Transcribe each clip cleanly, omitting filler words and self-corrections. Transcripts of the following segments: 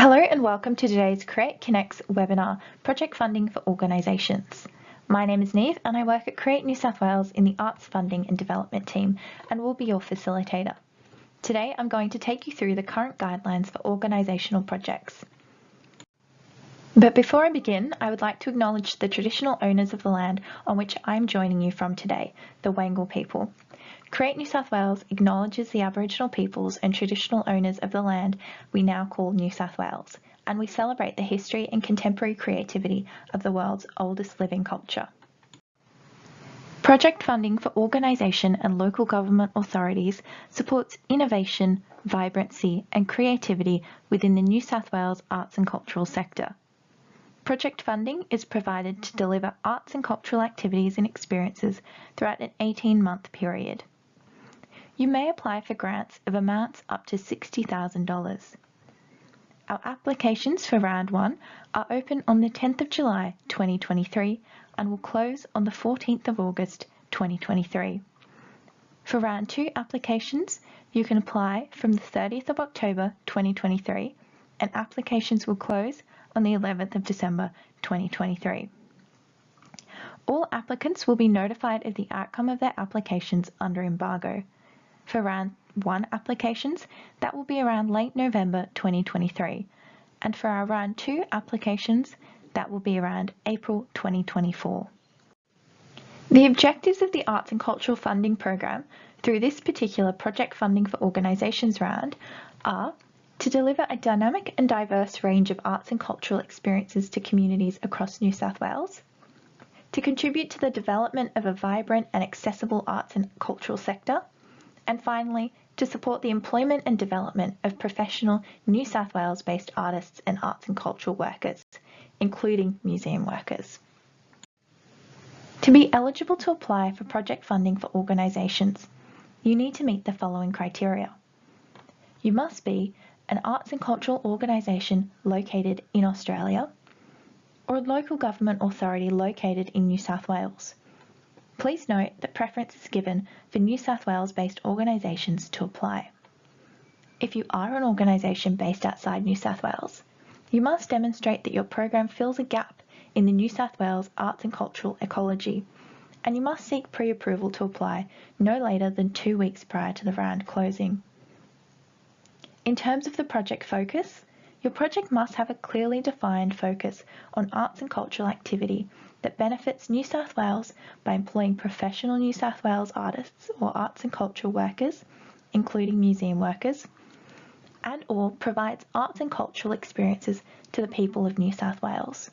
Hello and welcome to today's Create Connects webinar, Project Funding for Organisations. My name is Neve and I work at Create New South Wales in the Arts Funding and Development team and will be your facilitator. Today I'm going to take you through the current guidelines for organisational projects. But before I begin, I would like to acknowledge the traditional owners of the land on which I'm joining you from today, the Wangal people. Create New South Wales acknowledges the Aboriginal peoples and traditional owners of the land we now call New South Wales, and we celebrate the history and contemporary creativity of the world's oldest living culture. Project funding for organisation and local government authorities supports innovation, vibrancy and creativity within the New South Wales arts and cultural sector. Project funding is provided to deliver arts and cultural activities and experiences throughout an 18-month period. You may apply for grants of amounts up to $60,000. Our applications for Round 1 are open on the 10th of July 2023 and will close on the 14th of August 2023. For Round 2 applications, you can apply from the 30th of October 2023 and applications will close on the 11th of December 2023. All applicants will be notified of the outcome of their applications under embargo. For Round 1 applications, that will be around late November 2023, and for our Round 2 applications, that will be around April 2024. The objectives of the Arts and Cultural Funding Program through this particular Project Funding for Organisations round are to deliver a dynamic and diverse range of arts and cultural experiences to communities across New South Wales, to contribute to the development of a vibrant and accessible arts and cultural sector, and finally, to support the employment and development of professional New South Wales-based artists and arts and cultural workers, including museum workers. To be eligible to apply for project funding for organisations, you need to meet the following criteria. You must be an arts and cultural organisation located in Australia, or a local government authority located in New South Wales. Please note that preference is given for New South Wales-based organisations to apply. If you are an organisation based outside New South Wales, you must demonstrate that your program fills a gap in the New South Wales arts and cultural ecology, and you must seek pre-approval to apply no later than 2 weeks prior to the round closing. In terms of the project focus, your project must have a clearly defined focus on arts and cultural activity that benefits New South Wales by employing professional New South Wales artists or arts and cultural workers, including museum workers, and/or provides arts and cultural experiences to the people of New South Wales.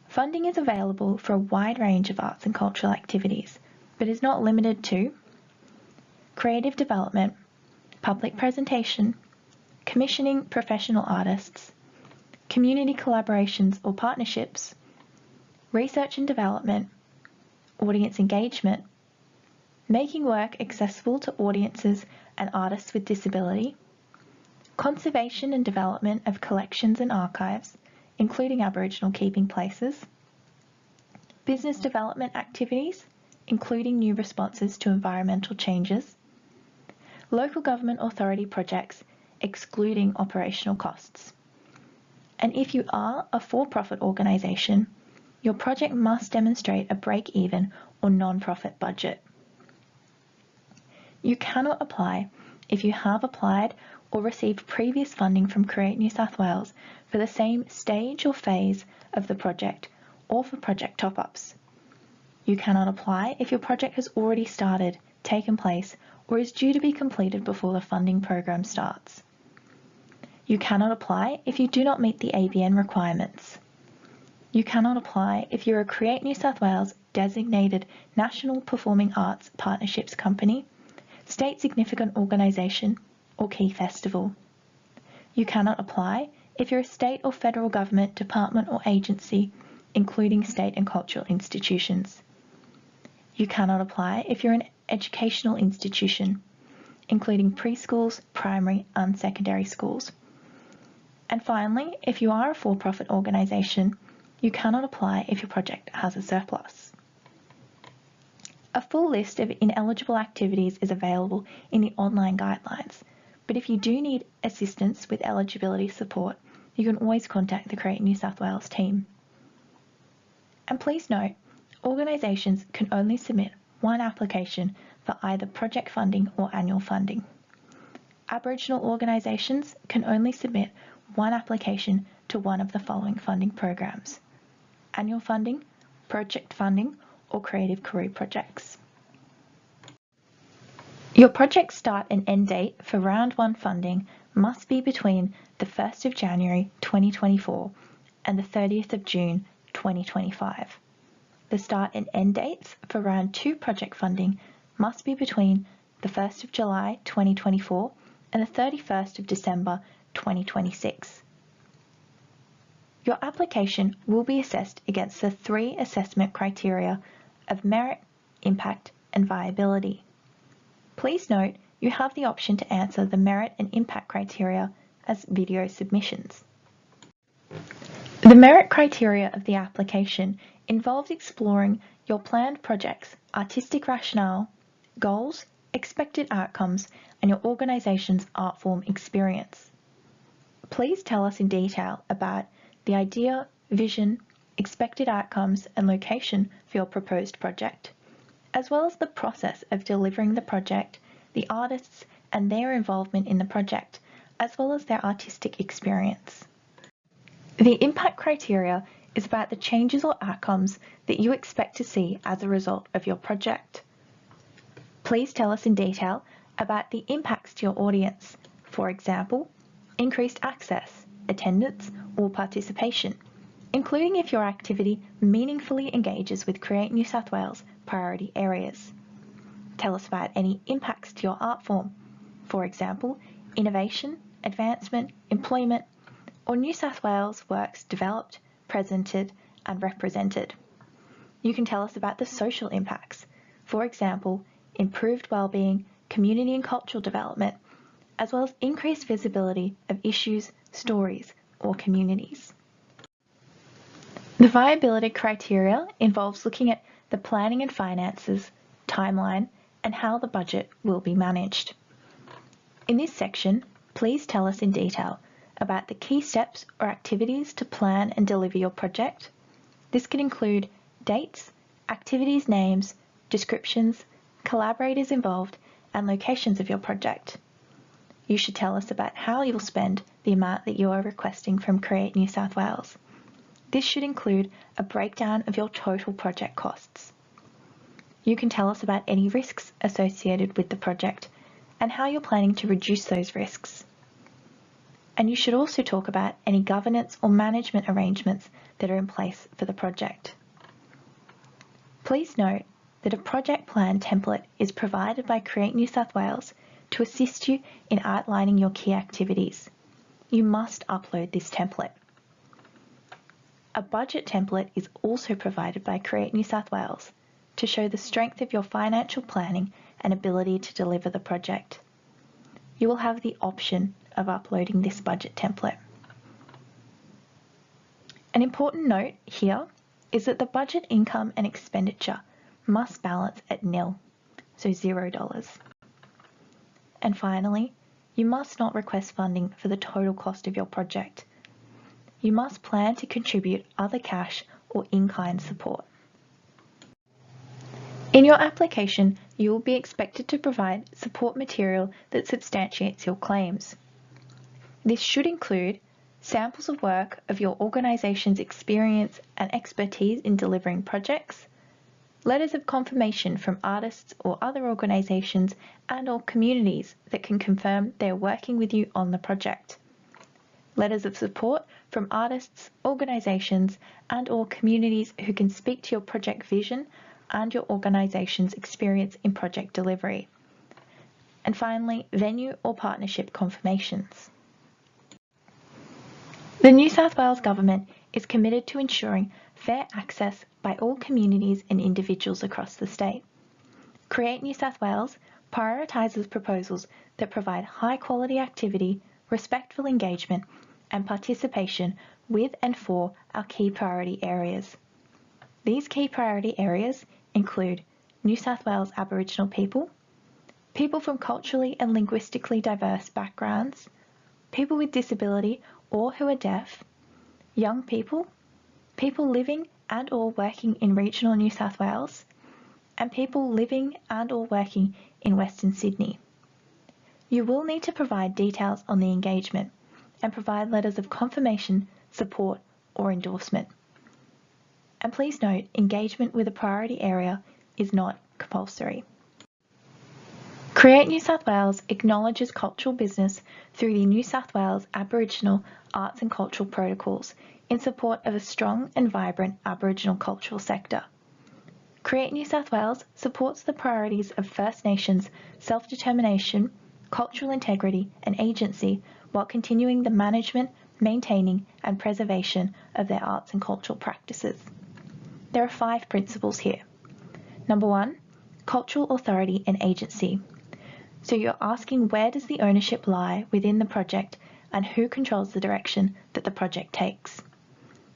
Funding is available for a wide range of arts and cultural activities, but is not limited to creative development, public presentation, commissioning professional artists, community collaborations or partnerships, research and development, audience engagement, making work accessible to audiences and artists with disability, conservation and development of collections and archives, including Aboriginal keeping places, business development activities, including new responses to environmental changes, local government authority projects, excluding operational costs. And if you are a for-profit organisation, your project must demonstrate a break-even or non-profit budget. You cannot apply if you have applied or received previous funding from Create New South Wales for the same stage or phase of the project or for project top-ups. You cannot apply if your project has already started, taken place, or is due to be completed before the funding program starts. You cannot apply if you do not meet the ABN requirements. You cannot apply if you're a Create New South Wales designated National Performing Arts Partnerships Company, State Significant Organisation, or Key Festival. You cannot apply if you're a state or federal government department or agency, including state and cultural institutions. You cannot apply if you're an educational institution, including preschools, primary and secondary schools. And finally, if you are a for-profit organisation, you cannot apply if your project has a surplus. A full list of ineligible activities is available in the online guidelines, but if you do need assistance with eligibility support, you can always contact the Create New South Wales team. And please note, organisations can only submit one application for either project funding or annual funding. Aboriginal organisations can only submit one application to one of the following funding programs: annual funding, project funding, or creative career projects. Your project start and end date for Round 1 funding must be between the 1st of January 2024 and the 30th of June 2025. The start and end dates for Round 2 project funding must be between the 1st of July 2024 and the 31st of December 2026. Your application will be assessed against the 3 assessment criteria of merit, impact, and viability. Please note you have the option to answer the merit and impact criteria as video submissions. The merit criteria of the application involves exploring your planned project's artistic rationale, goals, expected outcomes, and your organisation's Artform experience. Please tell us in detail about the idea, vision, expected outcomes, and location for your proposed project, as well as the process of delivering the project, the artists and their involvement in the project, as well as their artistic experience. The impact criteria is about the changes or outcomes that you expect to see as a result of your project. Please tell us in detail about the impacts to your audience, for example, increased access, attendance, or participation, including if your activity meaningfully engages with Create New South Wales priority areas. Tell us about any impacts to your art form, for example, innovation, advancement, employment, or New South Wales works developed, presented, and represented. You can tell us about the social impacts, for example, improved wellbeing, community and cultural development, as well as increased visibility of issues, stories, or communities. The viability criteria involves looking at the planning and finances, timeline, and how the budget will be managed. In this section, please tell us in detail about the key steps or activities to plan and deliver your project. This could include dates, activities names, descriptions, collaborators involved, and locations of your project. You should tell us about how you'll spend the amount that you are requesting from Create New South Wales. This should include a breakdown of your total project costs. You can tell us about any risks associated with the project and how you're planning to reduce those risks. And you should also talk about any governance or management arrangements that are in place for the project. Please note that a project plan template is provided by Create New South Wales to assist you in outlining your key activities. You must upload this template. A budget template is also provided by Create New South Wales to show the strength of your financial planning and ability to deliver the project. You will have the option of uploading this budget template. An important note here is that the budget income and expenditure must balance at nil, so $0. And finally, you must not request funding for the total cost of your project. You must plan to contribute other cash or in-kind support. In your application, you will be expected to provide support material that substantiates your claims. This should include samples of work of your organisation's experience and expertise in delivering projects, letters of confirmation from artists or other organisations and/or communities that can confirm they are working with you on the project, letters of support from artists, organisations and/or communities who can speak to your project vision and your organisation's experience in project delivery, and finally, venue or partnership confirmations. The New South Wales Government is committed to ensuring fair access by all communities and individuals across the state. Create New South Wales prioritises proposals that provide high quality activity, respectful engagement and participation with and for our key priority areas. These key priority areas include New South Wales Aboriginal people, people from culturally and linguistically diverse backgrounds, people with disability or who are deaf, young people, people living and or working in regional New South Wales, and people living and or working in Western Sydney. You will need to provide details on the engagement and provide letters of confirmation, support or endorsement. And please note, engagement with a priority area is not compulsory. Create New South Wales acknowledges cultural business through the New South Wales Aboriginal Arts and Cultural Protocols in support of a strong and vibrant Aboriginal cultural sector. Create New South Wales supports the priorities of First Nations self-determination, cultural integrity and agency while continuing the management, maintaining and preservation of their arts and cultural practices. There are 5 principles here. Number 1, cultural authority and agency. So you're asking, where does the ownership lie within the project and who controls the direction that the project takes?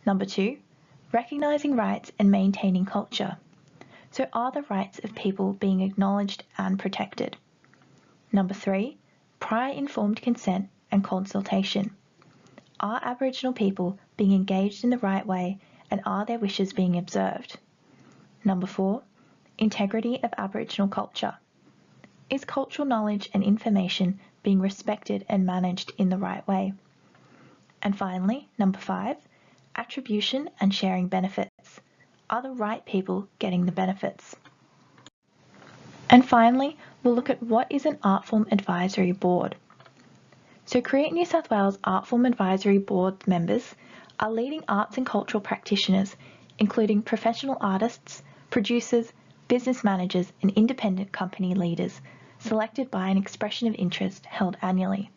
Number 2, recognising rights and maintaining culture. So are the rights of people being acknowledged and protected? Number 3, prior informed consent and consultation. Are Aboriginal people being engaged in the right way and are their wishes being observed? Number 4, integrity of Aboriginal culture. Is cultural knowledge and information being respected and managed in the right way? And finally, number 5, attribution and sharing benefits. Are the right people getting the benefits? And finally, we'll look at what is an Artform Advisory Board. So Create New South Wales Artform Advisory Board members are leading arts and cultural practitioners, including professional artists, producers, business managers and independent company leaders, selected by an expression of interest held annually.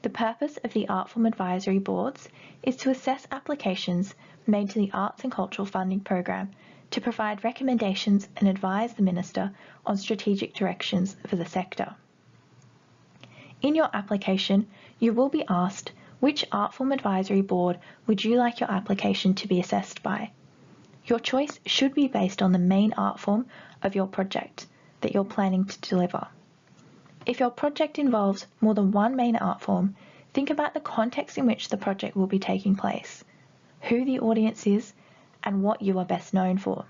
The purpose of the Artform Advisory Boards is to assess applications made to the Arts and Cultural Funding Program to provide recommendations and advise the Minister on strategic directions for the sector. In your application, you will be asked, which Artform Advisory Board would you like your application to be assessed by? Your choice should be based on the main art form of your project that you're planning to deliver. If your project involves more than one main art form, think about the context in which the project will be taking place, who the audience is, and what you are best known for.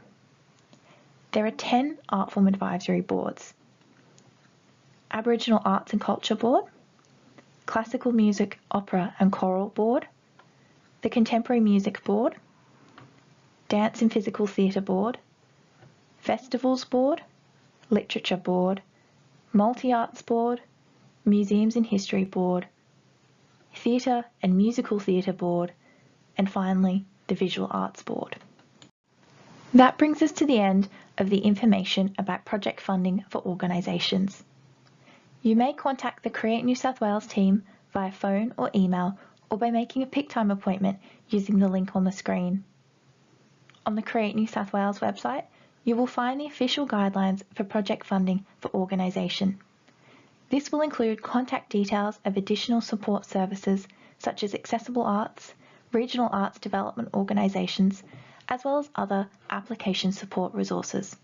There are 10 Artform Advisory Boards: Aboriginal Arts and Culture Board, Classical Music, Opera and Choral Board, the Contemporary Music Board, Dance and Physical Theatre Board, Festivals Board, Literature Board, Multi-Arts Board, Museums and History Board, Theatre and Musical Theatre Board, and finally the Visual Arts Board. That brings us to the end of the information about project funding for organisations. You may contact the Create New South Wales team via phone or email, or by making a pick time appointment using the link on the screen. On the Create New South Wales website, you will find the official guidelines for project funding for organisation. This will include contact details of additional support services such as Accessible Arts, regional arts development organisations, as well as other application support resources.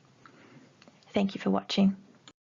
Thank you for watching.